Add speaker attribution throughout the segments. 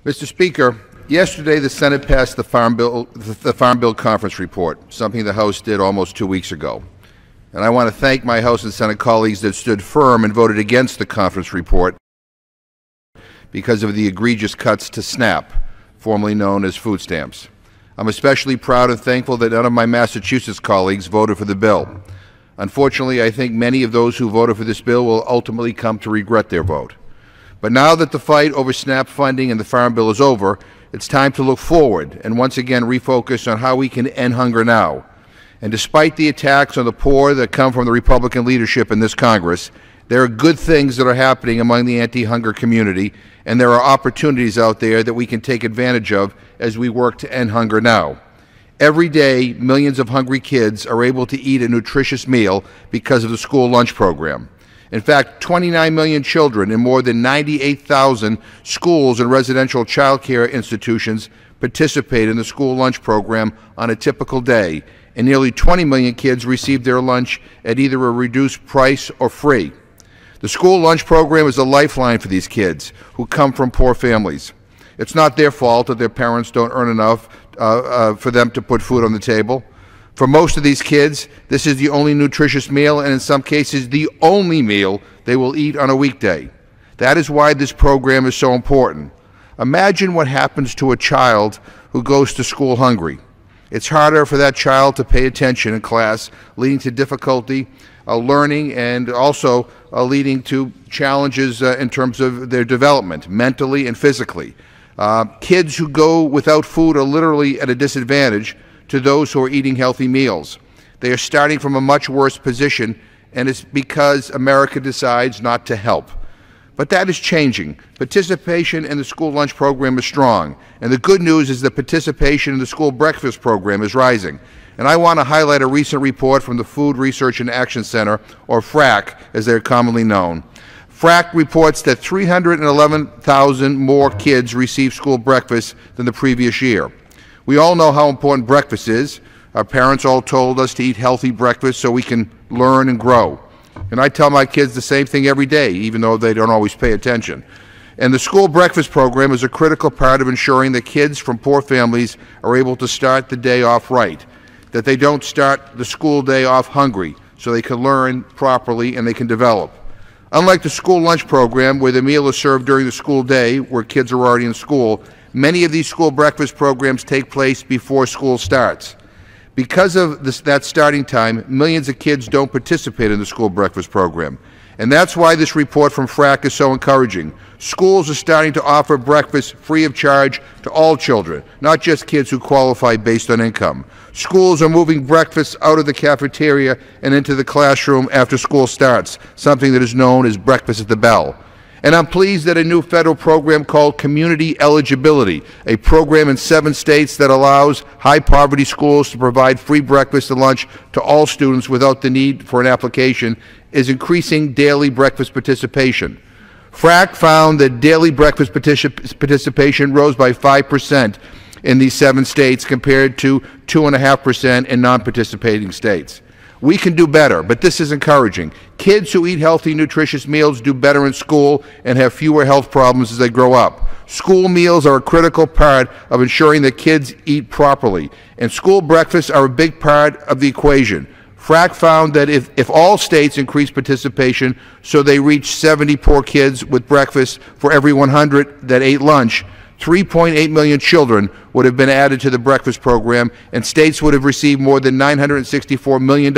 Speaker 1: Mr. Speaker, yesterday the Senate passed the Farm Bill Conference Report, something the House did almost 2 weeks ago. And I want to thank my House and Senate colleagues that stood firm and voted against the conference report because of the egregious cuts to SNAP, formerly known as food stamps. I'm especially proud and thankful that none of my Massachusetts colleagues voted for the bill. Unfortunately, I think many of those who voted for this bill will ultimately come to regret their vote. But now that the fight over SNAP funding and the Farm Bill is over, it's time to look forward and once again refocus on how we can end hunger now. And despite the attacks on the poor that come from the Republican leadership in this Congress, there are good things that are happening among the anti-hunger community, and there are opportunities out there that we can take advantage of as we work to end hunger now. Every day, millions of hungry kids are able to eat a nutritious meal because of the school lunch program. In fact, 29 million children in more than 98,000 schools and residential child care institutions participate in the school lunch program on a typical day, and nearly 20 million kids receive their lunch at either a reduced price or free. The school lunch program is a lifeline for these kids who come from poor families. It's not their fault that their parents don't earn enough for them to put food on the table. For most of these kids, this is the only nutritious meal, and in some cases, the only meal they will eat on a weekday. That is why this program is so important. Imagine what happens to a child who goes to school hungry. It's harder for that child to pay attention in class, leading to difficulty learning and also leading to challenges in terms of their development, mentally and physically. Kids who go without food are literally at a disadvantage to those who are eating healthy meals. They are starting from a much worse position, and it's because America decides not to help. But that is changing. Participation in the school lunch program is strong, and the good news is that participation in the school breakfast program is rising. And I want to highlight a recent report from the Food Research and Action Center, or FRAC, as they're commonly known. FRAC reports that 311,000 more kids receive school breakfast than the previous year. We all know how important breakfast is. Our parents all told us to eat healthy breakfast so we can learn and grow. And I tell my kids the same thing every day, even though they don't always pay attention. And the school breakfast program is a critical part of ensuring that kids from poor families are able to start the day off right, that they don't start the school day off hungry, so they can learn properly and they can develop. Unlike the school lunch program, where the meal is served during the school day, where kids are already in school, many of these school breakfast programs take place before school starts. Because of that starting time, millions of kids don't participate in the school breakfast program. And that's why this report from FRAC is so encouraging. Schools are starting to offer breakfast free of charge to all children, not just kids who qualify based on income. Schools are moving breakfast out of the cafeteria and into the classroom after school starts, something that is known as breakfast at the bell. And I'm pleased that a new federal program called Community Eligibility, a program in 7 states that allows high-poverty schools to provide free breakfast and lunch to all students without the need for an application, is increasing daily breakfast participation. FRAC found that daily breakfast participation rose by 5% in these 7 states compared to 2.5% in non-participating states. We can do better, but this is encouraging. Kids who eat healthy, nutritious meals do better in school and have fewer health problems as they grow up. School meals are a critical part of ensuring that kids eat properly, and school breakfasts are a big part of the equation. FRAC found that if all states increase participation so they reach 70 poor kids with breakfast for every 100 that ate lunch, 3.8 million children would have been added to the breakfast program, and states would have received more than $964 million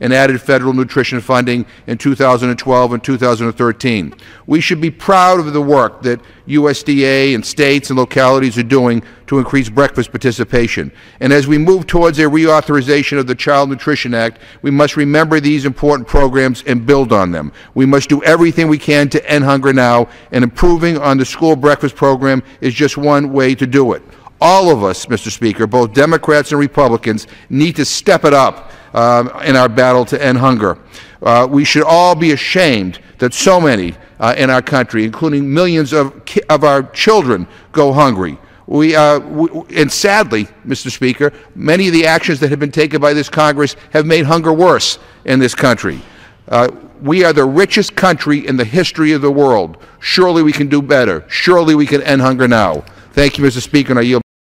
Speaker 1: in added federal nutrition funding in 2012 and 2013. We should be proud of the work that USDA and states and localities are doing to increase breakfast participation. And as we move towards a reauthorization of the Child Nutrition Act, we must remember these important programs and build on them. We must do everything we can to end hunger now, and improving on the school breakfast program is just one way to do it. All of us, Mr. Speaker, both Democrats and Republicans, need to step it up in our battle to end hunger. We should all be ashamed that so many in our country, including millions of our children, go hungry. And sadly, Mr. Speaker, many of the actions that have been taken by this Congress have made hunger worse in this country. We are the richest country in the history of the world. Surely we can do better. Surely we can end hunger now. Thank you, Mr. Speaker, and I yield